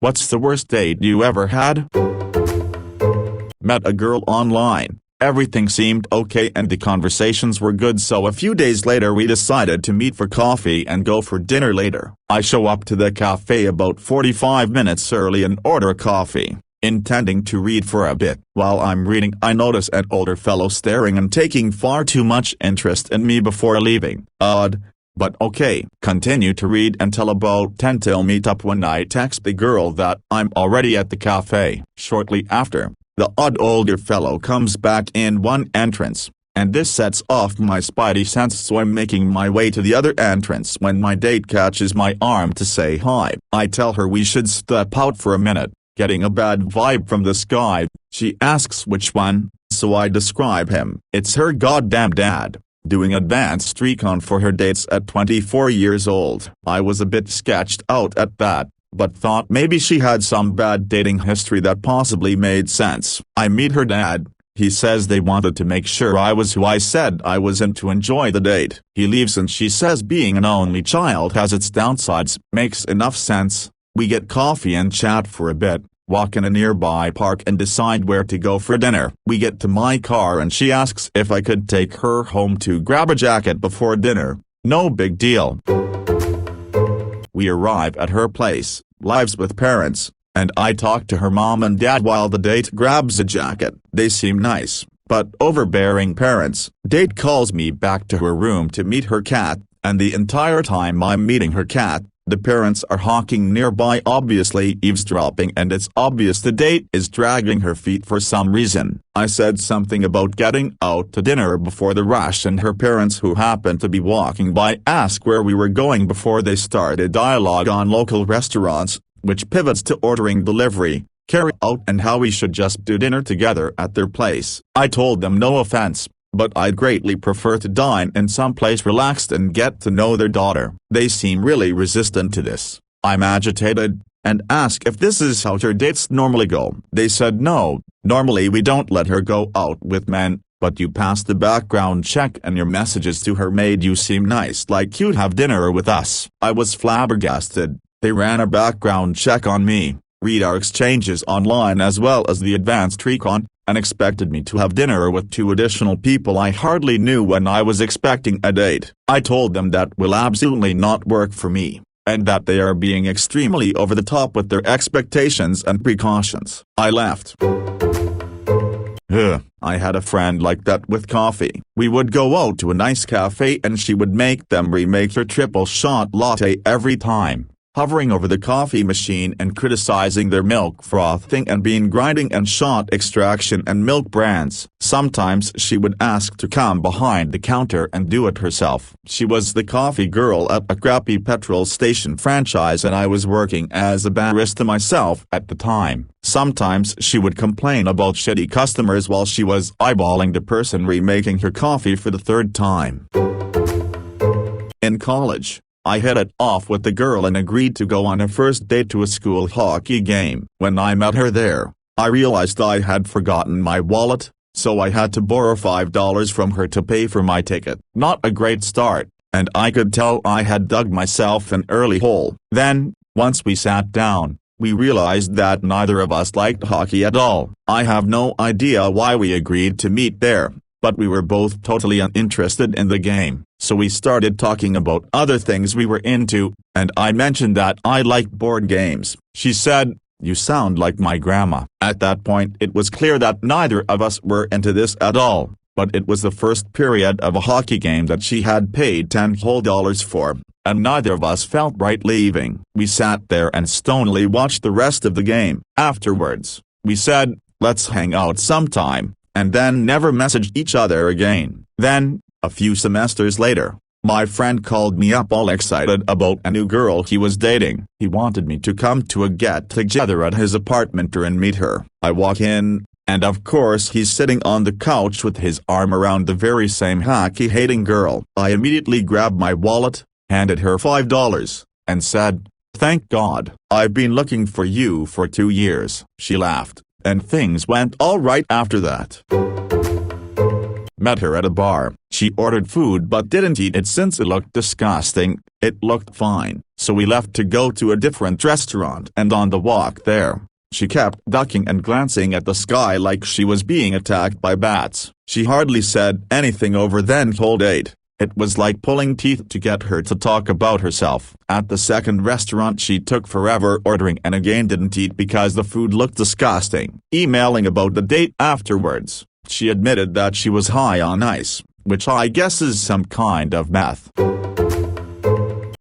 What's the worst date you ever had? Met a girl online. Everything seemed okay and the conversations were good, so a few days later we decided to meet for coffee and go for dinner later. I show up to the cafe about 45 minutes early and order coffee, intending to read for a bit. While I'm reading, I notice an older fellow staring and taking far too much interest in me before leaving. Odd. But okay. Continue to read until about 10 till meet up when I text the girl that I'm already at the cafe. Shortly after, the odd older fellow comes back in one entrance, and this sets off my spidey sense, so I'm making my way to the other entrance when my date catches my arm to say hi. I tell her we should step out for a minute, getting a bad vibe from this guy. She asks which one, so I describe him. It's her goddamn dad, doing advanced recon for her dates at 24 years old. I was a bit sketched out at that, but thought maybe she had some bad dating history that possibly made sense. I meet her dad. He says they wanted to make sure I was who I said I was and to enjoy the date. He leaves and she says being an only child has its downsides. Makes enough sense. We get coffee and chat for a bit, walk in a nearby park and decide where to go for dinner. We get to my car and she asks if I could take her home to grab a jacket before dinner. No big deal. We arrive at her place, lives with parents, and I talk to her mom and dad while the date grabs a jacket. They seem nice, but overbearing parents. Date calls me back to her room to meet her cat, and the entire time I'm meeting her cat, the parents are honking nearby, obviously eavesdropping, and it's obvious the date is dragging her feet for some reason. I said something about getting out to dinner before the rush, and her parents, who happened to be walking by, ask where we were going before they start a dialogue on local restaurants, which pivots to ordering delivery, carry out, and how we should just do dinner together at their place. I told them no offense, but I'd greatly prefer to dine in someplace relaxed and get to know their daughter. They seem really resistant to this. I'm agitated, and ask if this is how her dates normally go. They said no, normally we don't let her go out with men, but you passed the background check and your messages to her made you seem nice, like you'd have dinner with us. I was flabbergasted. They ran a background check on me, read our exchanges online as well as the advanced recon, and expected me to have dinner with 2 additional people I hardly knew when I was expecting a date. I told them that will absolutely not work for me, and that they are being extremely over the top with their expectations and precautions. I left. I had a friend like that with coffee. We would go out to a nice cafe and she would make them remake her triple shot latte every time, hovering over the coffee machine and criticizing their milk frothing and bean grinding and shot extraction and milk brands. Sometimes she would ask to come behind the counter and do it herself. She was the coffee girl at a crappy petrol station franchise and I was working as a barista myself at the time. Sometimes she would complain about shitty customers while she was eyeballing the person remaking her coffee for the 3rd time. In college, I hit it off with the girl and agreed to go on a first date to a school hockey game. When I met her there, I realized I had forgotten my wallet, so I had to borrow $5 from her to pay for my ticket. Not a great start, and I could tell I had dug myself an early hole. Then, once we sat down, we realized that neither of us liked hockey at all. I have no idea why we agreed to meet there, but we were both totally uninterested in the game. So we started talking about other things we were into, and I mentioned that I liked board games. She said, "You sound like my grandma." At that point it was clear that neither of us were into this at all, but it was the first period of a hockey game that she had paid $10 whole for, and neither of us felt right leaving. We sat there and stonily watched the rest of the game. Afterwards, we said, "Let's hang out sometime," and then never messaged each other again. Then, a few semesters later, my friend called me up all excited about a new girl he was dating. He wanted me to come to a get-together at his apartment and meet her. I walk in, and of course he's sitting on the couch with his arm around the very same hockey-hating girl. I immediately grabbed my wallet, handed her $5, and said, "Thank God, I've been looking for you for 2 years." She laughed, and things went all right after that. Met her at a bar. She ordered food but didn't eat it since it looked disgusting. It looked fine, so we left to go to a different restaurant, and on the walk there, she kept ducking and glancing at the sky like she was being attacked by bats. She hardly said anything over then told 8. It was like pulling teeth to get her to talk about herself. At the second restaurant she took forever ordering and again didn't eat because the food looked disgusting. Emailing about the date afterwards, she admitted that she was high on ice, which I guess is some kind of meth.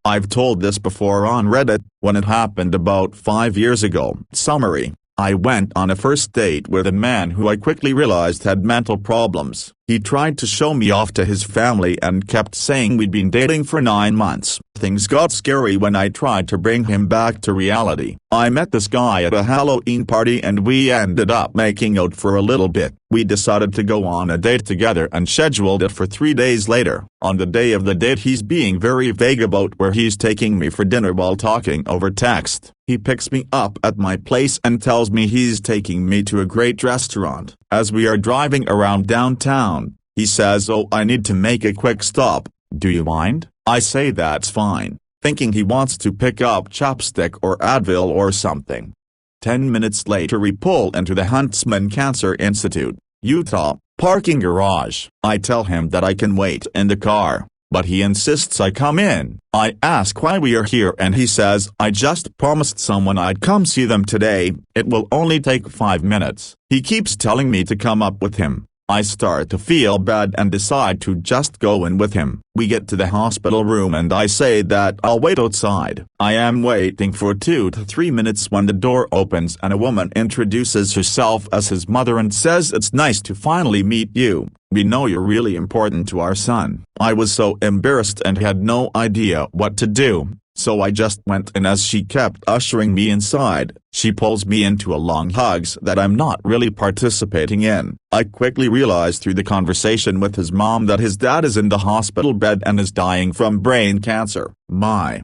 I've told this before on Reddit, when it happened about 5 years ago. Summary: I went on a first date with a man who I quickly realized had mental problems. He tried to show me off to his family and kept saying we'd been dating for 9 months. Things got scary when I tried to bring him back to reality. I met this guy at a Halloween party and we ended up making out for a little bit. We decided to go on a date together and scheduled it for 3 days later. On the day of the date he's being very vague about where he's taking me for dinner while talking over text. He picks me up at my place and tells me he's taking me to a great restaurant. As we are driving around downtown, he says, "Oh, I need to make a quick stop. Do you mind?" I say that's fine, thinking he wants to pick up chapstick or Advil or something. 10 minutes later we pull into the Huntsman Cancer Institute, Utah, parking garage. I tell him that I can wait in the car, but he insists I come in. I ask why we are here and he says, "I just promised someone I'd come see them today, it will only take 5 minutes. He keeps telling me to come up with him. I start to feel bad and decide to just go in with him. We get to the hospital room and I say that I'll wait outside. I am waiting for 2 to 3 minutes when the door opens and a woman introduces herself as his mother and says, "It's nice to finally meet you. We know you're really important to our son." I was so embarrassed and had no idea what to do, so I just went in. As she kept ushering me inside, she pulls me into a long hugs that I'm not really participating in. I quickly realized through the conversation with his mom that his dad is in the hospital bed and is dying from brain cancer. My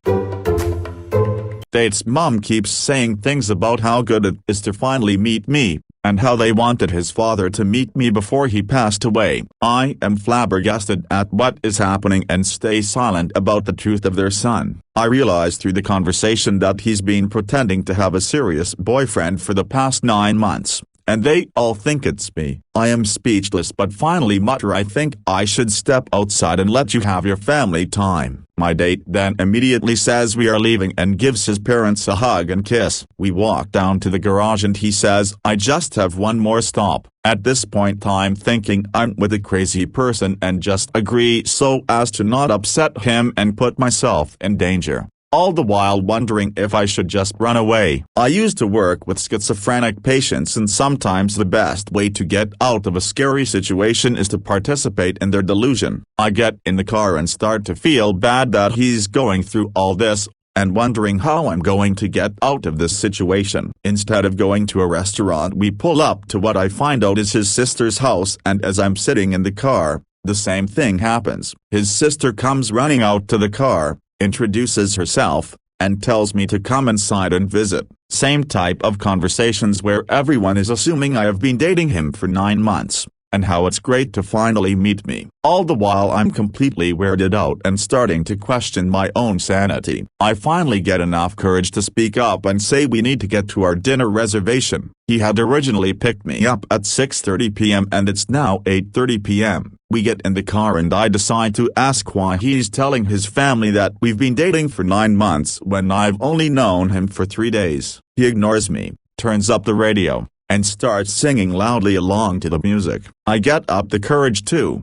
date's mom keeps saying things about how good it is to finally meet me, and how they wanted his father to meet me before he passed away. I am flabbergasted at what is happening and stay silent about the truth of their son. I realize through the conversation that he's been pretending to have a serious boyfriend for the past 9 months, and they all think it's me. I am speechless but finally mutter, "I think I should step outside and let you have your family time." My date then immediately says we are leaving and gives his parents a hug and kiss. We walk down to the garage and he says, "I just have one more stop." At this point I'm thinking I'm with a crazy person and just agree so as to not upset him and put myself in danger, all the while wondering if I should just run away. I used to work with schizophrenic patients and sometimes the best way to get out of a scary situation is to participate in their delusion. I get in the car and start to feel bad that he's going through all this, and wondering how I'm going to get out of this situation. Instead of going to a restaurant we pull up to what I find out is his sister's house, and as I'm sitting in the car, the same thing happens. His sister comes running out to the car, introduces herself, and tells me to come inside and visit. Same type of conversations where everyone is assuming I have been dating him for 9 months, and how it's great to finally meet me. All the while I'm completely weirded out and starting to question my own sanity. I finally get enough courage to speak up and say we need to get to our dinner reservation. He had originally picked me up at 6:30 p.m. and it's now 8:30 p.m. We get in the car and I decide to ask why he's telling his family that we've been dating for 9 months when I've only known him for 3 days. He ignores me, turns up the radio, and starts singing loudly along to the music. I get up the courage to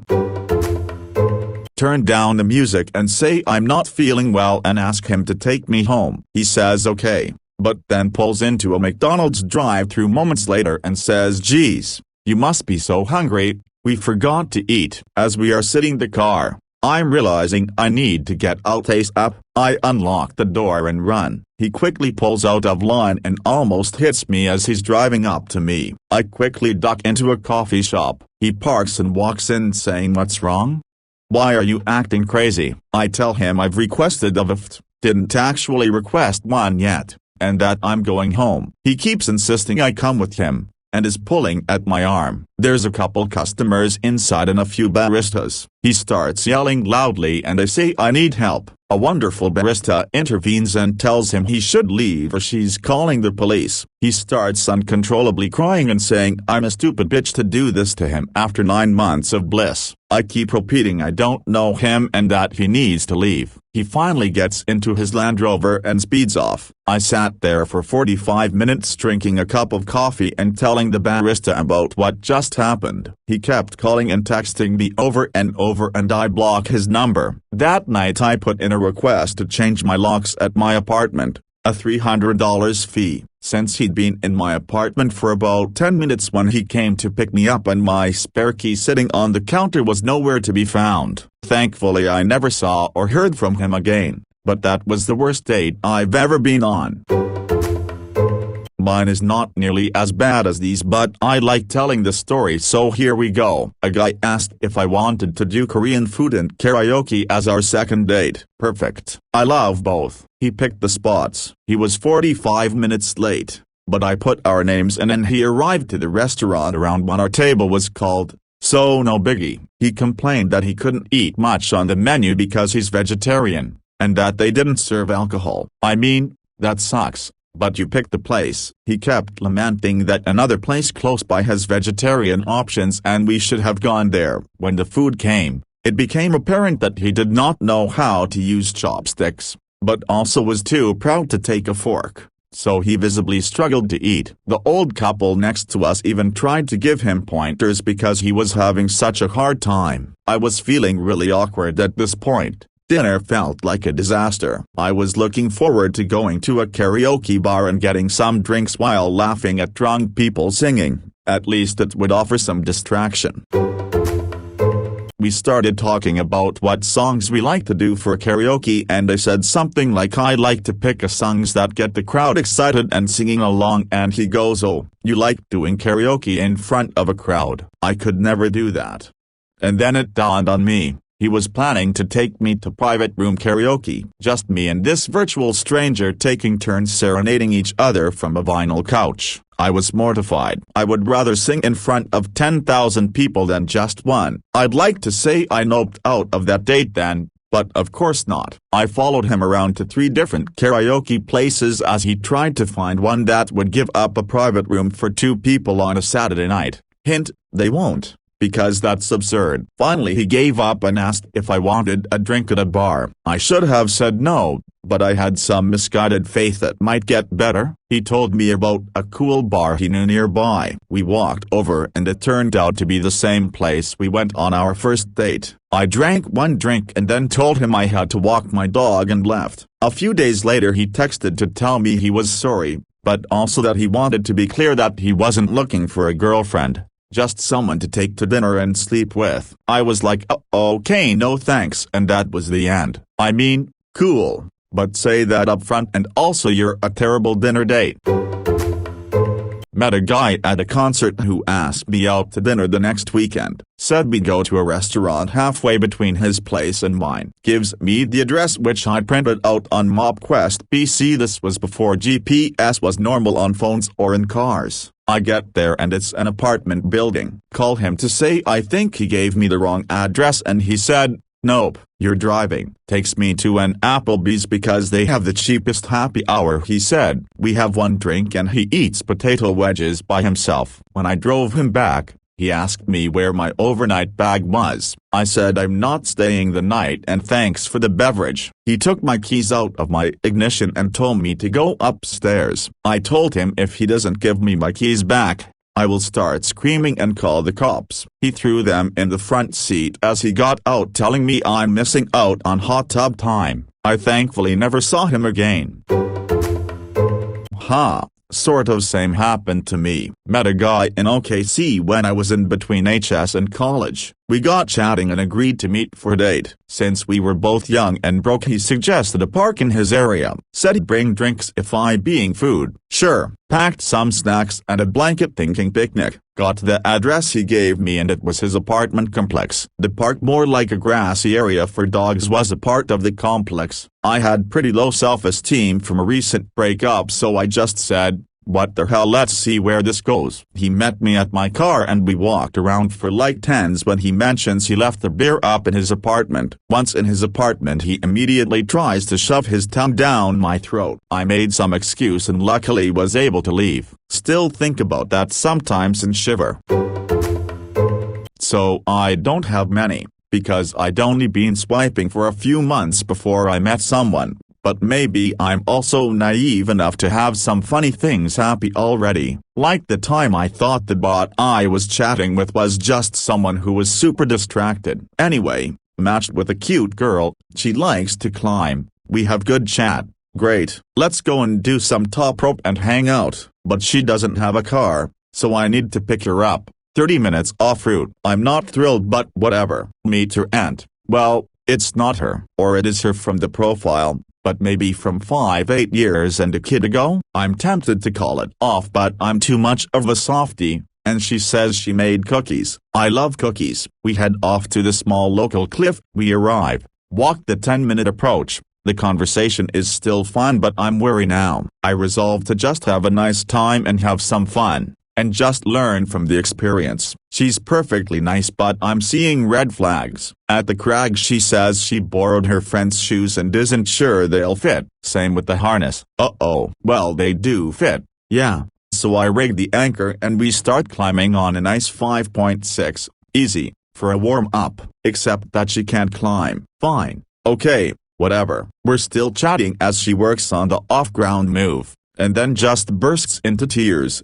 turn down the music and say I'm not feeling well and ask him to take me home. He says okay, but then pulls into a McDonald's drive-thru moments later and says, "Geez, you must be so hungry, we forgot to eat." As we are sitting in the car, I'm realizing I need to get out ASAP. I unlock the door and run. He quickly pulls out of line and almost hits me as he's driving up to me. I quickly duck into a coffee shop. He parks and walks in saying, "What's wrong? Why are you acting crazy?" I tell him I've requested a lift, didn't actually request one yet, and that I'm going home. He keeps insisting I come with him, and is pulling at my arm. There's a couple customers inside and a few baristas. He starts yelling loudly and I say I need help. A wonderful barista intervenes and tells him he should leave or she's calling the police. He starts uncontrollably crying and saying I'm a stupid bitch to do this to him after 9 months of bliss. I keep repeating I don't know him and that he needs to leave. He finally gets into his Land Rover and speeds off. I sat there for 45 minutes drinking a cup of coffee and telling the barista about what just happened. He kept calling and texting me over and over and I blocked his number. That night I put in a request to change my locks at my apartment, a $300 fee. Since he'd been in my apartment for about 10 minutes when he came to pick me up and my spare key sitting on the counter was nowhere to be found. Thankfully I never saw or heard from him again, but that was the worst date I've ever been on. Mine is not nearly as bad as these, but I like telling the story, so here we go. A guy asked if I wanted to do Korean food and karaoke as our second date. Perfect. I love both. He picked the spots. He was 45 minutes late, but I put our names in and he arrived to the restaurant around when our table was called, so no biggie. He complained that he couldn't eat much on the menu because he's vegetarian, and that they didn't serve alcohol. I mean, that sucks. But you picked the place. He kept lamenting that another place close by has vegetarian options and we should have gone there. When the food came, it became apparent that he did not know how to use chopsticks, but also was too proud to take a fork, so he visibly struggled to eat. The old couple next to us even tried to give him pointers because he was having such a hard time. I was feeling really awkward at this point. Dinner felt like a disaster. I was looking forward to going to a karaoke bar and getting some drinks while laughing at drunk people singing. At least it would offer some distraction. We started talking about what songs we like to do for karaoke and I said something like I like to pick a songs that get the crowd excited and singing along, and he goes, oh, you like doing karaoke in front of a crowd? I could never do that. And then it dawned on me. He was planning to take me to private room karaoke, just me and this virtual stranger taking turns serenading each other from a vinyl couch. I was mortified. I would rather sing in front of 10,000 people than just one. I'd like to say I noped out of that date then, but of course not. I followed him around to 3 different karaoke places as he tried to find one that would give up a private room for 2 people on a Saturday night. Hint, they won't. Because that's absurd. Finally he gave up and asked if I wanted a drink at a bar. I should have said no, but I had some misguided faith that might get better. He told me about a cool bar he knew nearby. We walked over and it turned out to be the same place we went on our first date. I drank 1 drink and then told him I had to walk my dog and left. A few days later he texted to tell me he was sorry, but also that he wanted to be clear that he wasn't looking for a girlfriend. Just someone to take to dinner and sleep with. I was like, okay, no thanks, and that was the end. I mean, cool, but say that up front and also you're a terrible dinner date. Met a guy at a concert who asked me out to dinner the next weekend. Said we'd go to a restaurant halfway between his place and mine. Gives me the address which I printed out on MapQuest PC. This was before GPS was normal on phones or in cars. I get there and it's an apartment building. Call him to say I think he gave me the wrong address and he said, nope, you're driving. Takes me to an Applebee's because they have the cheapest happy hour, he said. We have 1 drink and he eats potato wedges by himself. When I drove him back, he asked me where my overnight bag was. I said I'm not staying the night and thanks for the beverage. He took my keys out of my ignition and told me to go upstairs. I told him if he doesn't give me my keys back, I will start screaming and call the cops. He threw them in the front seat as he got out, telling me I'm missing out on hot tub time. I thankfully never saw him again. Sort of same happened to me. Met a guy in OKC when I was in between HS and college. We got chatting and agreed to meet for a date. Since we were both young and broke, he suggested a park in his area. Said he'd bring drinks if I being food. Sure. Packed some snacks and a blanket thinking picnic. Got the address he gave me and it was his apartment complex. The park, more like a grassy area for dogs, was a part of the complex. I had pretty low self-esteem from a recent breakup, so I just said, What the hell, let's see where this goes. He met me at my car and we walked around for like 10s when he mentions he left the beer up in his apartment. Once in his apartment he immediately tries to shove his tongue down my throat. I made some excuse and luckily was able to leave. Still think about that sometimes and shiver. So I don't have many, because I'd only been swiping for a few months before I met someone. But maybe I'm also naive enough to have some funny things happy already, like the time I thought the bot I was chatting with was just someone who was super distracted. Anyway, matched with a cute girl, she likes to climb, we have good chat, great, let's go and do some top rope and hang out, but she doesn't have a car, so I need to pick her up, 30 minutes off route. I'm not thrilled but whatever. Meet her aunt, well, it's not her, or it is her from the profile, but maybe from 5-8 years and a kid ago. I'm tempted to call it off but I'm too much of a softie, and she says she made cookies. I love cookies. We head off to the small local cliff. We arrive, walk the 10-minute approach. The conversation is still fun but I'm worried now. I resolve to just have a nice time and have some fun, and just learn from the experience. She's perfectly nice but I'm seeing red flags. At the crag she says she borrowed her friend's shoes and isn't sure they'll fit. Same with the harness. Uh-oh. Well, they do fit. Yeah. So I rig the anchor and we start climbing on a nice 5.6. Easy, for a warm-up, except that she can't climb. Fine. Okay, whatever. We're still chatting as she works on the off-ground move, and then just bursts into tears.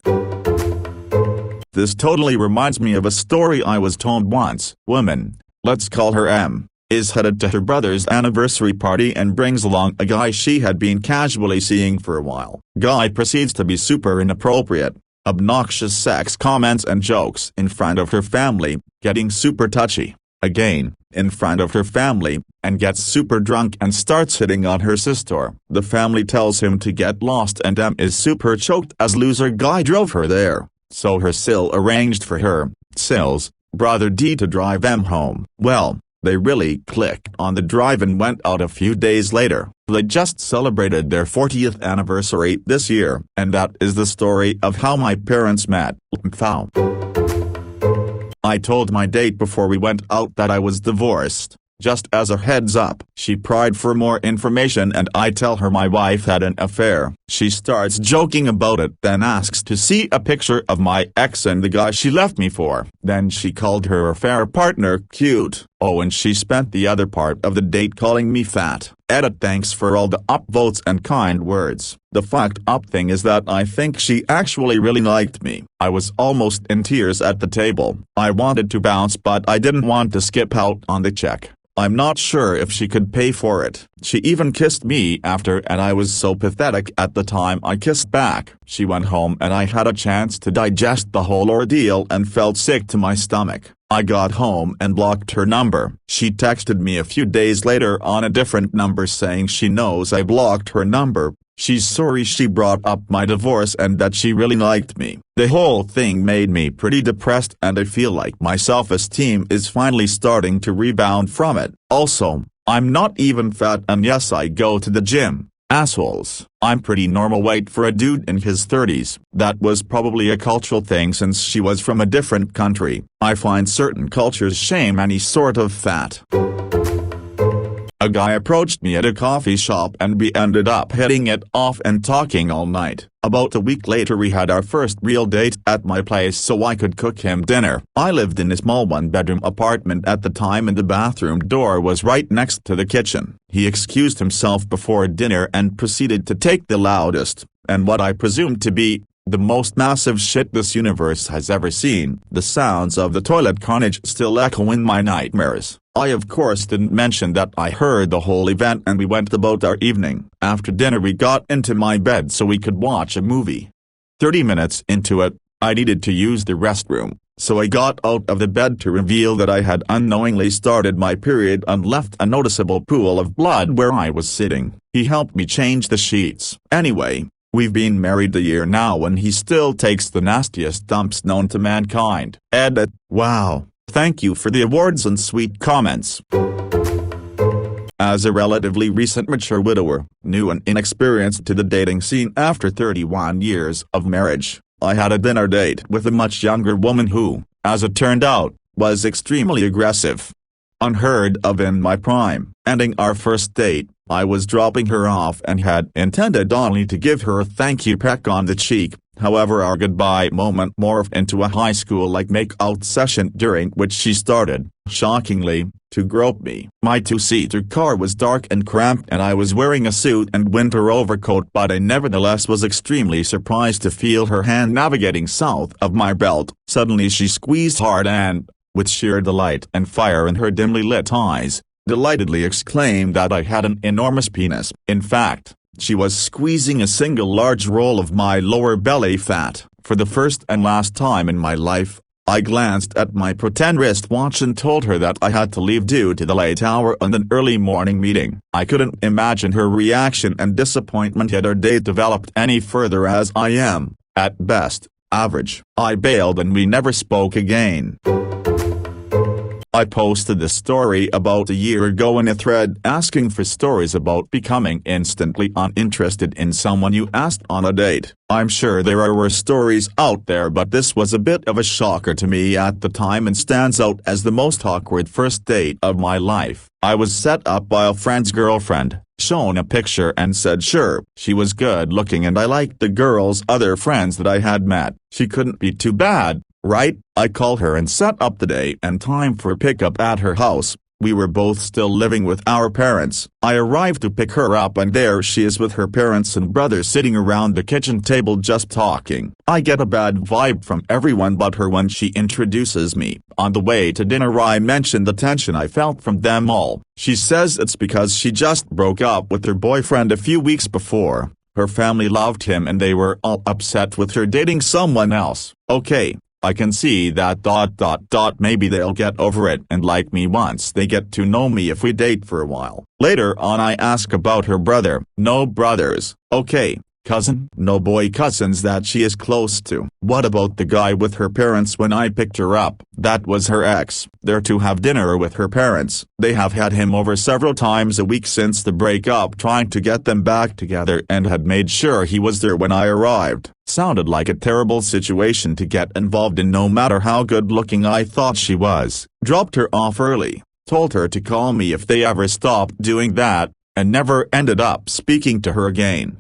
This totally reminds me of a story I was told once. Woman, let's call her M, is headed to her brother's anniversary party and brings along a guy she had been casually seeing for a while. Guy proceeds to be super inappropriate, obnoxious sex comments and jokes in front of her family, getting super touchy, again, in front of her family, and gets super drunk and starts hitting on her sister. The family tells him to get lost and M is super choked as loser guy drove her there. So her Sil arranged for her, Sil's, brother D to drive M home. Well, they really clicked on the drive and went out a few days later. They just celebrated their 40th anniversary this year. And that is the story of how my parents met. I told my date before we went out that I was divorced. Just as a heads up. She pried for more information and I tell her my wife had an affair. She starts joking about it, then asks to see a picture of my ex and the guy she left me for. Then she called her affair partner cute. Oh, and she spent the other part of the date calling me fat. Edit. Thanks for all the upvotes and kind words. The fucked up thing is that I think she actually really liked me. I was almost in tears at the table. I wanted to bounce but I didn't want to skip out on the check. I'm not sure if she could pay for it. She even kissed me after and I was so pathetic at the time I kissed back. She went home and I had a chance to digest the whole ordeal and felt sick to my stomach. I got home and blocked her number. She texted me a few days later on a different number saying she knows I blocked her number. She's sorry she brought up my divorce and that she really liked me. The whole thing made me pretty depressed and I feel like my self-esteem is finally starting to rebound from it. Also, I'm not even fat and yes I go to the gym. Assholes. I'm pretty normal weight for a dude in his 30s. That was probably a cultural thing since she was from a different country. I find certain cultures shame any sort of fat. A guy approached me at a coffee shop and we ended up hitting it off and talking all night. About a week later we had our first real date at my place so I could cook him dinner. I lived in a small one-bedroom apartment at the time and the bathroom door was right next to the kitchen. He excused himself before dinner and proceeded to take the loudest, and what I presumed to be, the most massive shit this universe has ever seen. The sounds of the toilet carnage still echo in my nightmares. I of course didn't mention that I heard the whole event and we went about our evening. After dinner we got into my bed so we could watch a movie. 30 minutes into it, I needed to use the restroom, so I got out of the bed to reveal that I had unknowingly started my period and left a noticeable pool of blood where I was sitting. He helped me change the sheets. Anyway, we've been married a year now and he still takes the nastiest dumps known to mankind. Edit. Wow. Thank you for the awards and sweet comments. As a relatively recent mature widower, new and inexperienced to the dating scene after 31 years of marriage, I had a dinner date with a much younger woman who, as it turned out, was extremely aggressive. Unheard of in my prime. Ending our first date, I was dropping her off and had intended only to give her a thank you peck on the cheek. However, our goodbye moment morphed into a high school-like make-out session during which she started, shockingly, to grope me. My two-seater car was dark and cramped and I was wearing a suit and winter overcoat, but I nevertheless was extremely surprised to feel her hand navigating south of my belt. Suddenly she squeezed hard and, with sheer delight and fire in her dimly lit eyes, delightedly exclaimed that I had an enormous penis. In fact, she was squeezing a single large roll of my lower belly fat. For the first and last time in my life, I glanced at my pretend wristwatch and told her that I had to leave due to the late hour on an early morning meeting. I couldn't imagine her reaction and disappointment had our date developed any further, as I am, at best, average. I bailed and we never spoke again. I posted this story about a year ago in a thread asking for stories about becoming instantly uninterested in someone you asked on a date. I'm sure there are worse stories out there, but this was a bit of a shocker to me at the time and stands out as the most awkward first date of my life. I was set up by a friend's girlfriend, shown a picture and said sure, she was good looking and I liked the girl's other friends that I had met. She couldn't be too bad, right? I called her and set up the day and time for pickup at her house. We were both still living with our parents. I arrived to pick her up and there she is with her parents and brother sitting around the kitchen table just talking. I get a bad vibe from everyone but her when she introduces me. On the way to dinner I mentioned the tension I felt from them all. She says it's because she just broke up with her boyfriend a few weeks before. Her family loved him and they were all upset with her dating someone else. Okay, I can see that ... maybe they'll get over it and like me once they get to know me if we date for a while. Later on I ask about her brother. No brothers. Okay. Cousin? No boy cousins that she is close to. What about the guy with her parents when I picked her up? That was her ex. They're to have dinner with her parents. They have had him over several times a week since the breakup, trying to get them back together, and had made sure he was there when I arrived. Sounded like a terrible situation to get involved in no matter how good looking I thought she was. Dropped her off early. Told her to call me if they ever stopped doing that, and never ended up speaking to her again.